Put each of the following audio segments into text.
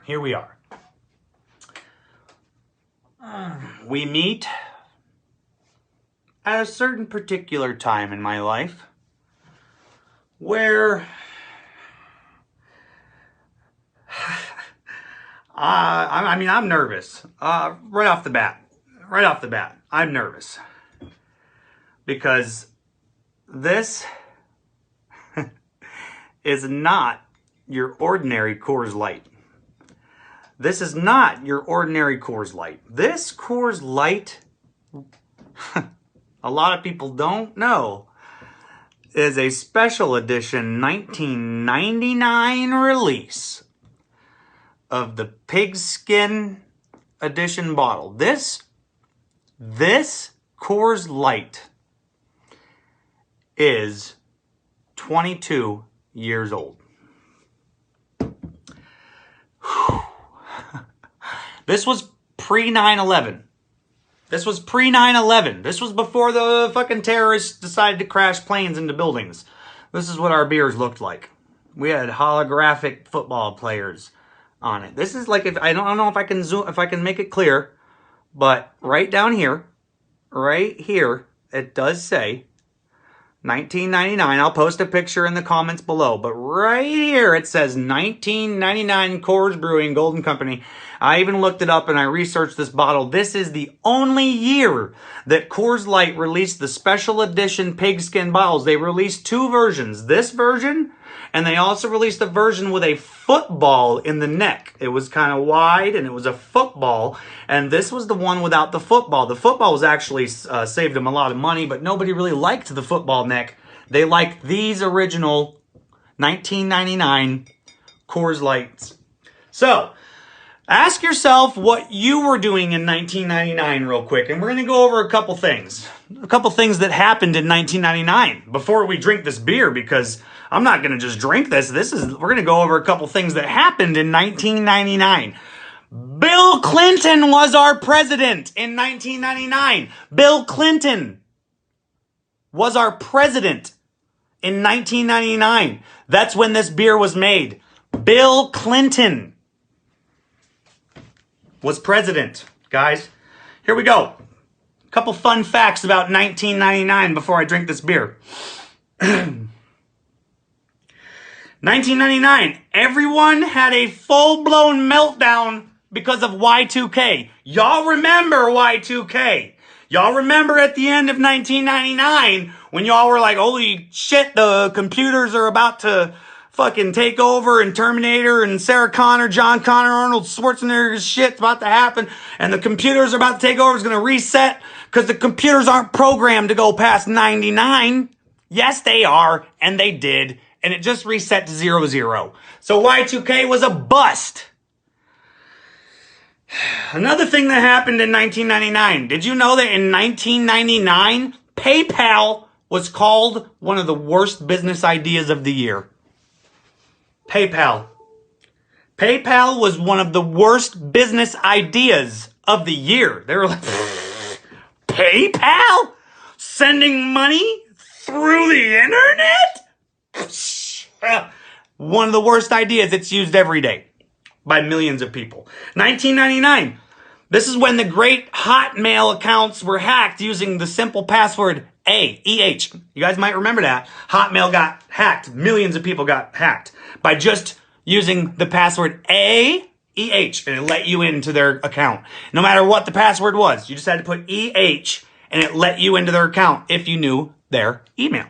here we are. We meet at a certain particular time in my life where I'm nervous. Right off the bat, I'm nervous because this is not your ordinary Coors Light. This is not your ordinary Coors Light. This Coors Light, a lot of people don't know, is a special edition 1999 release of the pigskin edition bottle. This Coors Light is 22 years old. This was pre 9/11. This was pre 9/11. This was before the fucking terrorists decided to crash planes into buildings. This is what our beers looked like. We had holographic football players on it. This is like, if I don't know if I can zoom, if I can make it clear, but right down here, right here, it does say 1999. I'll post a picture in the comments below. But right here, it says 1999 Coors Brewing Golden Company. I even looked it up and I researched this bottle. This is the only year that Coors Light released the special edition pigskin bottles. They released two versions. This version, and they also released a version with a football in the neck. It was kind of wide and it was a football. And this was the one without the football. The football was actually saved them a lot of money, but nobody really liked the football neck. They liked these original 1999 Coors Lights. So, ask yourself what you were doing in 1999 real quick. And we're going to go over a couple things. A couple things that happened in 1999 before we drink this beer, because I'm not going to just drink this. We're going to go over a couple things that happened in 1999. Bill Clinton was our president in 1999. Bill Clinton was our president in 1999. That's when this beer was made. Bill Clinton was president. Guys, here we go. A couple fun facts about 1999 before I drink this beer. 1999, everyone had a full-blown meltdown because of Y2K. Y'all remember Y2K. Y'all remember at the end of 1999 when y'all were like, holy shit, the computers are about to fucking take over, and Terminator and Sarah Connor, John Connor, Arnold Schwarzenegger's shit's about to happen, and the computers are about to take over. It's going to reset because the computers aren't programmed to go past 99. Yes, they are, and they did, and it just reset to 00. So Y2K was a bust. Another thing that happened in 1999. Did you know that in 1999, PayPal was called one of the worst business ideas of the year? PayPal. PayPal was one of the worst business ideas of the year. They were like, PayPal? Sending money through the internet? One of the worst ideas. It's used every day by millions of people. 1999. This is when the great Hotmail accounts were hacked using the simple password A-E-H. You guys might remember that. Hotmail got hacked. Millions of people got hacked by just using the password A-E-H, and it let you into their account. No matter what the password was, you just had to put E-H, and it let you into their account if you knew their email.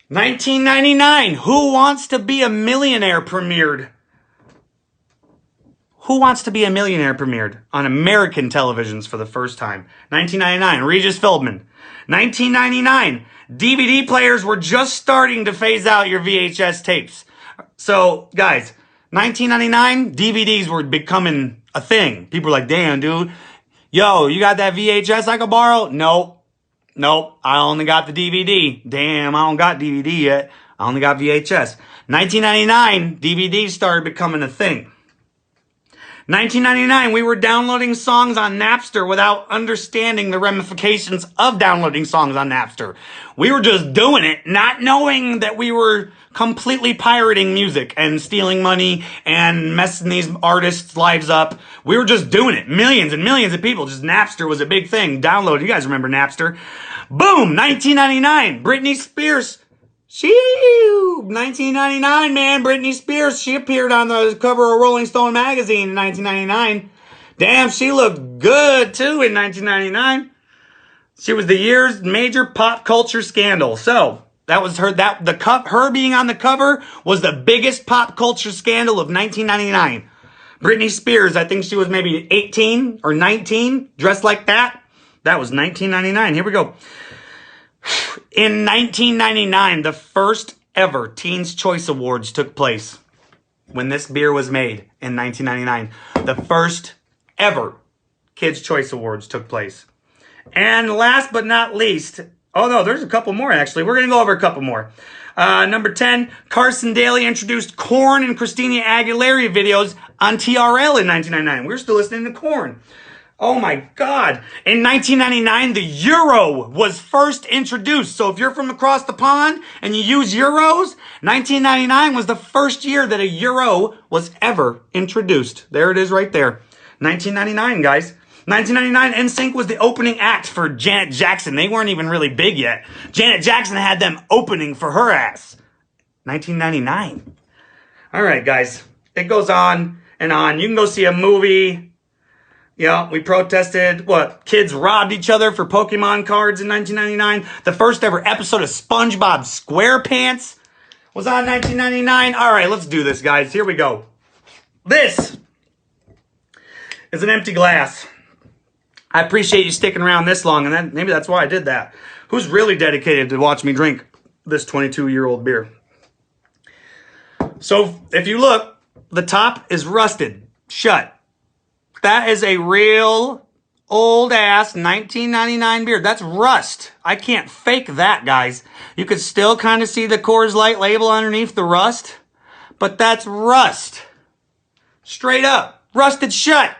1999, Who Wants to Be a Millionaire premiered. Who Wants to Be a Millionaire premiered on American televisions for the first time. 1999, Regis Philbin. 1999, DVD players were just starting to phase out your VHS tapes. So, guys, 1999, DVDs were becoming a thing. People were like, damn, dude. Yo, you got that VHS I could borrow? Nope. I only got the DVD. Damn, I don't got DVD yet. I only got VHS. 1999, DVDs started becoming a thing. 1999, we were downloading songs on Napster without understanding the ramifications of downloading songs on Napster. We were just doing it, not knowing that we were completely pirating music and stealing money and messing these artists' lives up. We were just doing it. Millions and millions of people. Just Napster was a big thing. Download. You guys remember Napster? Boom! 1999. Britney Spears. 1999, man. Britney Spears. She appeared on the cover of Rolling Stone magazine in 1999. Damn, she looked good too in 1999. She was the year's major pop culture scandal. So that was her. Her being on the cover was the biggest pop culture scandal of 1999. Britney Spears, I think she was maybe 18 or 19, dressed like that. That was 1999. Here we go. In 1999, the first ever Teens Choice Awards took place. When this beer was made in 1999, the first ever Kids' Choice Awards took place. And last but not least, oh no, there's a couple more actually. We're going to go over a couple more. Number 10, Carson Daly introduced Korn and Christina Aguilera videos on TRL in 1999. We're still listening to Korn. Oh my God. In 1999, the euro was first introduced. So if you're from across the pond and you use euros, 1999 was the first year that a euro was ever introduced. There it is right there. 1999, guys. 1999, NSYNC was the opening act for Janet Jackson. They weren't even really big yet. Janet Jackson had them opening for her ass. 1999. All right, guys. It goes on and on. You can go see a movie. Yeah, we protested. What? Kids robbed each other for Pokemon cards in 1999. The first ever episode of SpongeBob SquarePants was on 1999. All right, let's do this, guys. Here we go. This is an empty glass. I appreciate you sticking around this long, and then maybe that's why I did that. Who's really dedicated to watch me drink this 22-year-old beer? So if you look, the top is rusted shut. That is a real old-ass 1999 beer. That's rust. I can't fake that, guys. You could still kind of see the Coors Light label underneath the rust, but that's rust. Straight up. Rusted shut.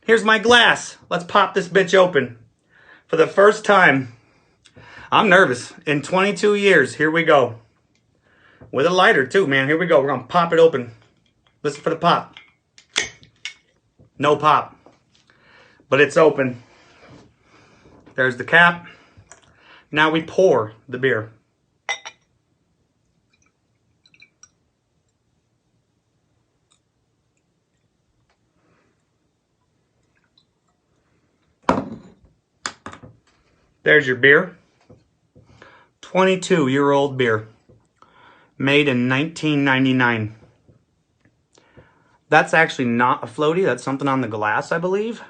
Here's my glass. Let's pop this bitch open. For the first time, I'm nervous. In 22 years, here we go. With a lighter, too, man. Here we go. We're going to pop it open. Listen for the pop. No pop. But it's open. There's the cap. Now we pour the beer. There's your beer. 22-year-old beer. Made in 1999. That's actually not a floaty. That's something on the glass, I believe.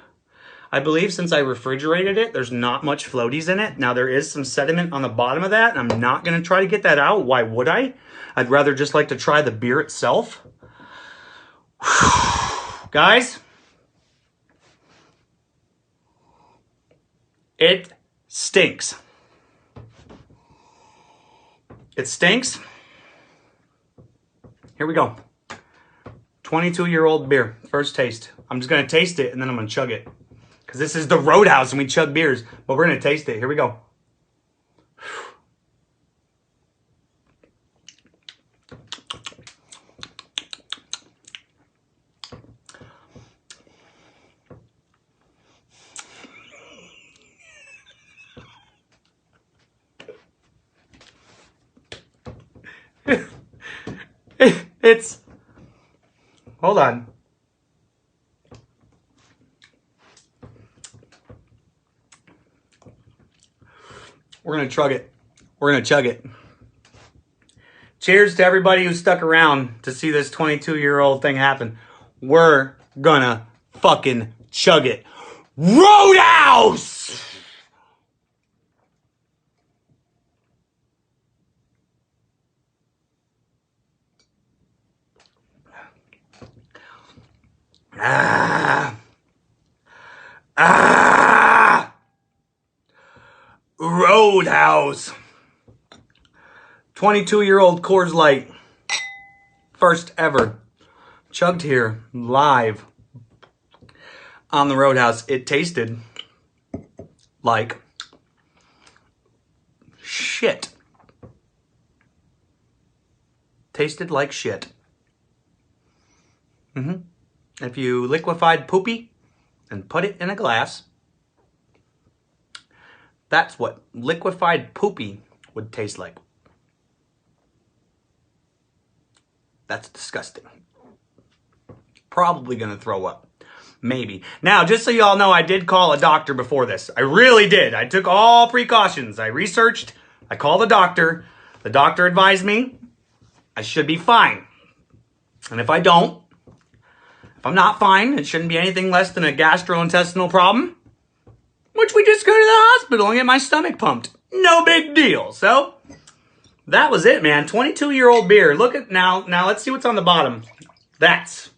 I believe since I refrigerated it, there's not much floaties in it. Now, there is some sediment on the bottom of that, and I'm not going to try to get that out. Why would I? I'd rather just like to try the beer itself. Guys, it stinks. It stinks. Here we go. 22-year-old beer. First taste. I'm just going to taste it, and then I'm going to chug it. Because this is the Roadhouse, and we chug beers. But we're going to taste it. Here we go. It's... Hold on. We're going to chug it. We're going to chug it. Cheers to everybody who stuck around to see this 22-year-old thing happen. We're going to fucking chug it. Roadhouse! Roadhouse. 22-year-old Coors Light. First ever. Chugged here live on the Roadhouse. It tasted like shit. Tasted like shit. If you liquefied poopy and put it in a glass, that's what liquefied poopy would taste like. That's disgusting. Probably gonna throw up. Maybe. Now, just so y'all know, I did call a doctor before this. I really did. I took all precautions. I researched. I called a doctor. The doctor advised me I should be fine. And if I don't, if I'm not fine, it shouldn't be anything less than a gastrointestinal problem, which we just go to the hospital and get my stomach pumped. No big deal. So, that was it, man. 22-year-old beer. Look at now. Now, let's see what's on the bottom. That's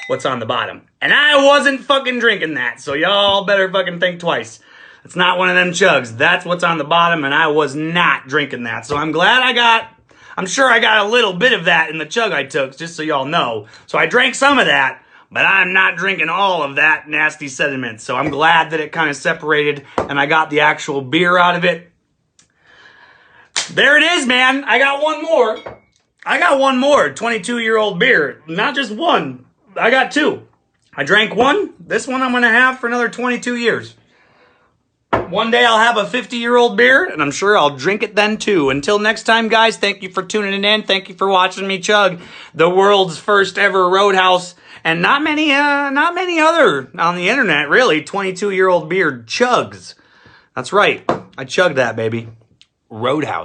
what's on the bottom. And I wasn't fucking drinking that, so y'all better fucking think twice. It's not one of them chugs. That's what's on the bottom, and I was not drinking that. So I'm glad I'm sure I got a little bit of that in the chug I took, just so y'all know. So I drank some of that, but I'm not drinking all of that nasty sediment. So I'm glad that it kind of separated, and I got the actual beer out of it. There it is, man. I got one more. 22-year-old beer. Not just one. I got two. I drank one. This one I'm going to have for another 22 years. One day I'll have a 50-year-old beer, and I'm sure I'll drink it then too. Until next time, guys, thank you for tuning in. Thank you for watching me chug the world's first ever Roadhouse, and not many other on the internet, really, 22-year-old beer chugs. That's right. I chugged that, baby. Roadhouse.